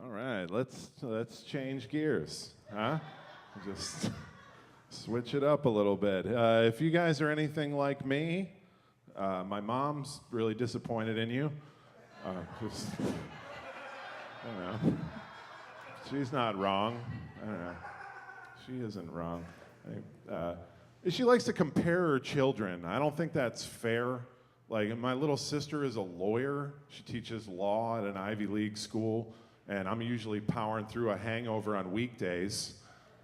All right, let's change gears, huh? Just switch it up a little bit. If you guys are anything like me, my mom's really disappointed in you. Just, I don't know. She's not wrong. I don't know. She isn't wrong. She likes to compare her children. I don't think that's fair. Like, my little sister is a lawyer. She teaches law at an Ivy League school, and I'm usually powering through a hangover on weekdays.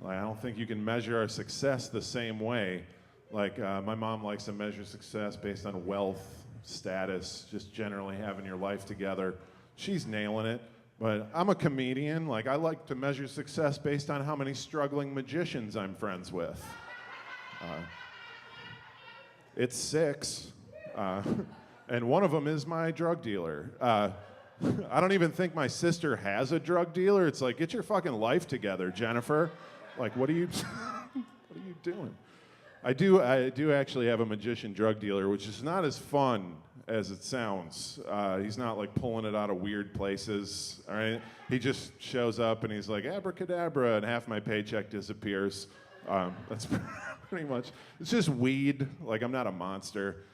Like, I don't think you can measure our success the same way. Like, my mom likes to measure success based on wealth, status, just generally having your life together. She's nailing it. But I'm a comedian. Like, I like to measure success based on how many struggling magicians I'm friends with. It's 6. And one of them is my drug dealer. I don't even think my sister has a drug dealer. It's like, get your fucking life together, Jennifer. Like, what are you doing? I do actually have a magician drug dealer, which is not as fun as it sounds. He's not like pulling it out of weird places, all right? He just shows up and he's like, abracadabra, and half my paycheck disappears. That's pretty much, it's just weed. Like, I'm not a monster.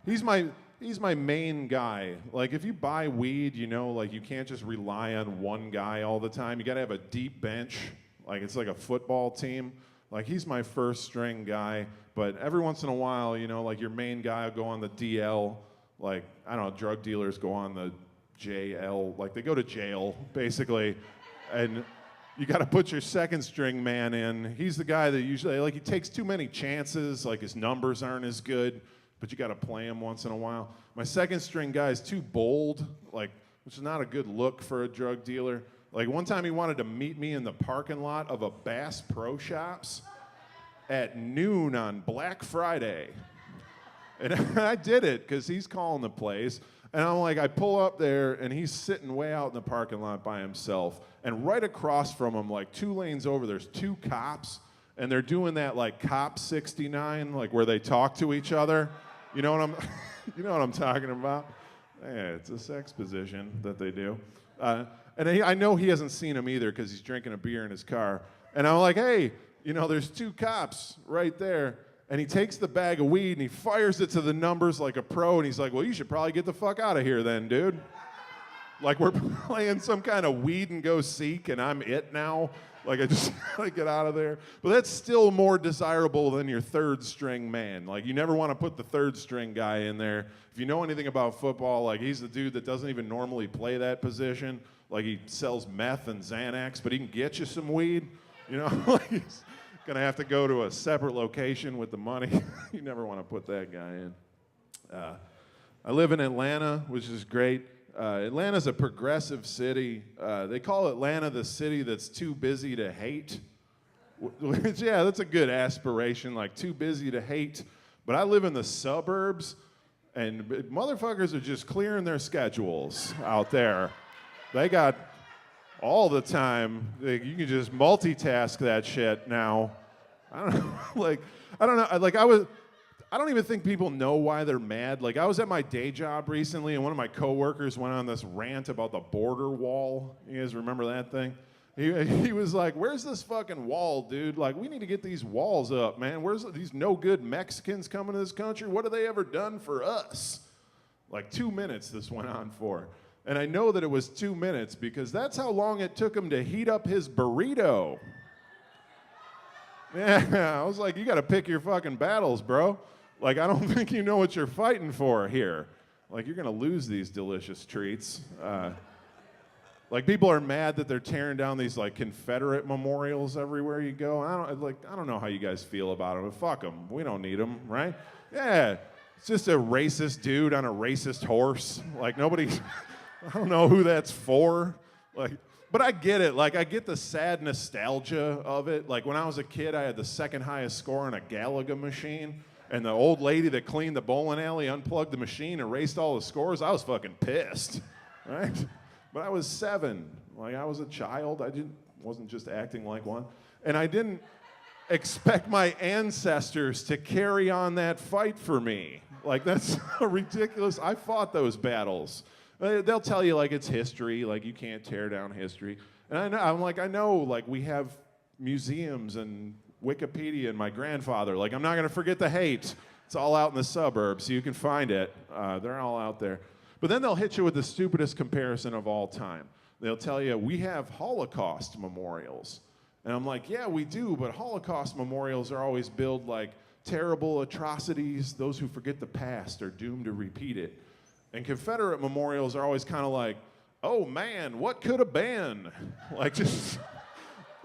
He's my main guy. Like, if you buy weed, you know, like, you can't just rely on one guy all the time. You gotta have a deep bench. Like, it's like a football team. Like, he's my first string guy, but every once in a while, you know, like, your main guy will go on the DL. Like, I don't know, drug dealers go on the JL. Like, they go to jail, basically, and you got to put your second string man in. He's the guy that usually, like, he takes too many chances. Like, his numbers aren't as good, but you got to play him once in a while. My second string guy is too bold, like, which is not a good look for a drug dealer. Like, one time he wanted to meet me in the parking lot of a Bass Pro Shops at noon on Black Friday. And I did it because he's calling the place. And I'm like, I pull up there, and he's sitting way out in the parking lot by himself. And right across from him, like 2 lanes over, there's 2 cops. And they're doing that, like, Cop 69, like, where they talk to each other. You know what I'm talking about? Yeah, it's a sex position that they do. And I know he hasn't seen him either because he's drinking a beer in his car. And I'm like, hey, you know, there's 2 cops right there. And he takes the bag of weed and he fires it to the numbers like a pro. And he's like, well, you should probably get the fuck out of here then, dude. Like, we're playing some kind of weed and go seek and I'm it now. Like, I just gotta get out of there. But that's still more desirable than your third string man. Like, you never want to put the third string guy in there. If you know anything about football, like, he's the dude that doesn't even normally play that position. Like, he sells meth and Xanax, but he can get you some weed. You know, like, he's gonna have to go to a separate location with the money. You never want to put that guy in. I live in Atlanta, which is great. Atlanta's a progressive city. They call Atlanta the city that's too busy to hate. Which, yeah, that's a good aspiration, like, too busy to hate. But I live in the suburbs, and motherfuckers are just clearing their schedules out there. They got all the time. You can just multitask that shit now. I don't know. I don't know. I don't even think people know why they're mad. Like, I was at my day job recently, and one of my coworkers went on this rant about the border wall. You guys remember that thing? He was like, where's this fucking wall, dude? Like, we need to get these walls up, man. Where's these no good Mexicans coming to this country? What have they ever done for us? Like, 2 minutes this went on for. And I know that it was 2 minutes because that's how long it took him to heat up his burrito. Yeah, I was like, you got to pick your fucking battles, bro. Like, I don't think you know what you're fighting for here. Like, you're going to lose these delicious treats. Like, people are mad that they're tearing down these, like, Confederate memorials everywhere you go. I don't know how you guys feel about them, but fuck them. We don't need them, right? Yeah, it's just a racist dude on a racist horse. Like, nobody... I don't know who that's for. Like, but I get it. Like, I get the sad nostalgia of it. Like, when I was a kid, I had the second highest score on a Galaga machine, and the old lady that cleaned the bowling alley unplugged the machine, erased all the scores. I was fucking pissed, right? But I was 7. Like, I was a child. Wasn't just acting like one. And I didn't expect my ancestors to carry on that fight for me. Like, that's ridiculous. I fought those battles. They'll tell you like it's history, like you can't tear down history. And I know, like we have museums and Wikipedia and my grandfather. Like I'm not gonna forget the hate. It's all out in the suburbs, so you can find it. They're all out there. But then they'll hit you with the stupidest comparison of all time. They'll tell you, we have Holocaust memorials. And I'm like, yeah, we do, but Holocaust memorials are always billed like terrible atrocities. Those who forget the past are doomed to repeat it. And Confederate memorials are always kind of like, oh man, what could have been? Like just,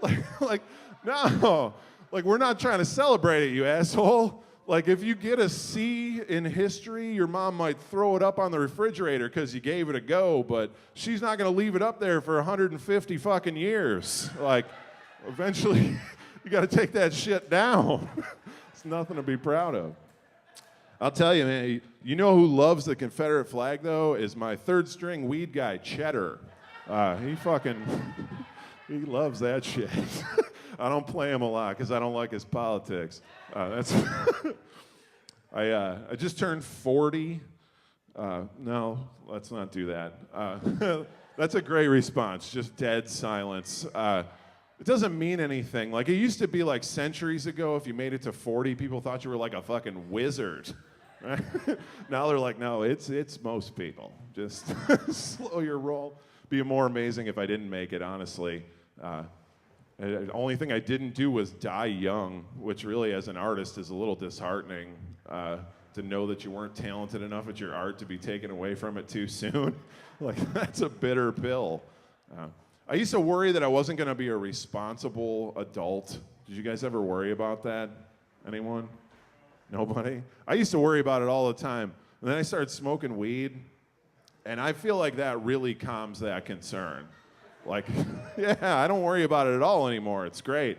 like, no. Like we're not trying to celebrate it, you asshole. Like if you get a C in history, your mom might throw it up on the refrigerator because you gave it a go, but she's not gonna leave it up there for 150 fucking years. Like eventually you gotta take that shit down. It's nothing to be proud of. I'll tell you, man, you know who loves the Confederate flag though is my third string weed guy, Cheddar. He loves that shit. I don't play him a lot because I don't like his politics. I just turned 40. No, let's not do that. That's a great response, just dead silence. It doesn't mean anything. Like it used to be like centuries ago, if you made it to 40, people thought you were like a fucking wizard. Right? Now they're like, no, it's most people. Just slow your roll. Be more amazing if I didn't make it, honestly. The only thing I didn't do was die young, which really, as an artist, is a little disheartening to know that you weren't talented enough at your art to be taken away from it too soon. Like, that's a bitter pill. I used to worry that I wasn't going to be a responsible adult. Did you guys ever worry about that? Anyone? Nobody? I used to worry about it all the time. And then I started smoking weed, and I feel like that really calms that concern. Like, yeah, I don't worry about it at all anymore. It's great.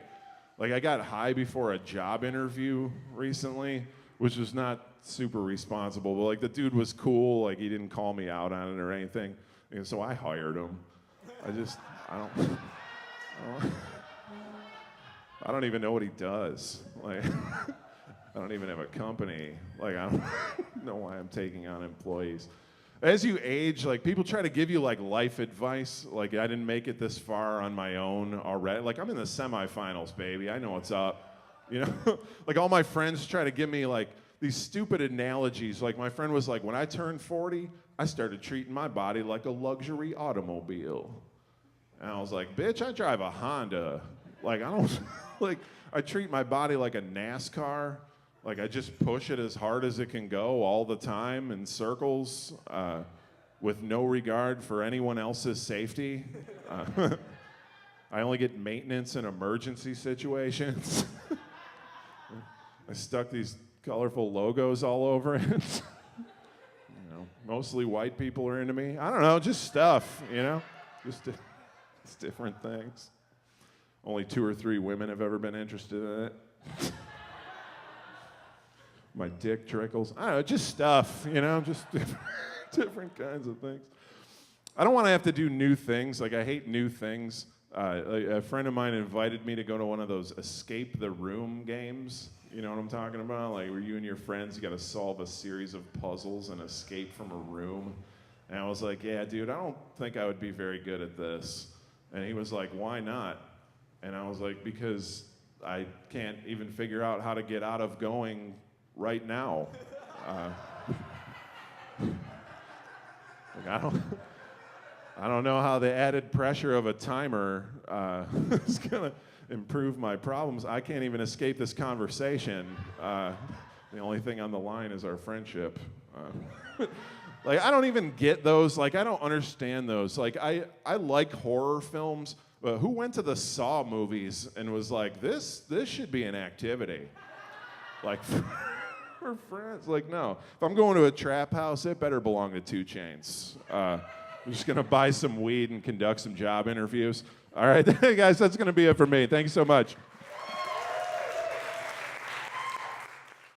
Like, I got high before a job interview recently, which was not super responsible, but like the dude was cool. Like, he didn't call me out on it or anything. And so I hired him. I don't even know what he does. Like, I don't even have a company. Like, I don't know why I'm taking on employees. As you age, like people try to give you like life advice. Like I didn't make it this far on my own already. Like I'm in the semifinals, baby. I know what's up. You know, like all my friends try to give me like these stupid analogies. Like my friend was like, when I turned 40, I started treating my body like a luxury automobile. And I was like, bitch, I drive a Honda. Like I don't, like I treat my body like a NASCAR. Like I just push it as hard as it can go all the time in circles with no regard for anyone else's safety. I only get maintenance in emergency situations. I stuck these colorful logos all over it. You know, mostly white people are into me. I don't know, just stuff, you know? Just different things. Only 2 or 3 women have ever been interested in it. My dick trickles. I don't know, just stuff, you know, just different kinds of things. I don't want to have to do new things. Like, I hate new things. A friend of mine invited me to go to one of those escape the room games. You know what I'm talking about? Like, where you and your friends, you got to solve a series of puzzles and escape from a room. And I was like, yeah, dude, I don't think I would be very good at this. And he was like, why not? And I was like, because I can't even figure out how to get out of going right now. Like I don't know how the added pressure of a timer is gonna improve my problems. I can't even escape this conversation. The only thing on the line is our friendship. Like I don't even get those. Like I don't understand those. Like I like horror films, but who went to the Saw movies and was like, this should be an activity? Like. For friends, like no. If I'm going to a trap house, it better belong to 2 Chainz. I'm just gonna buy some weed and conduct some job interviews. All right, guys, that's gonna be it for me. Thank you so much.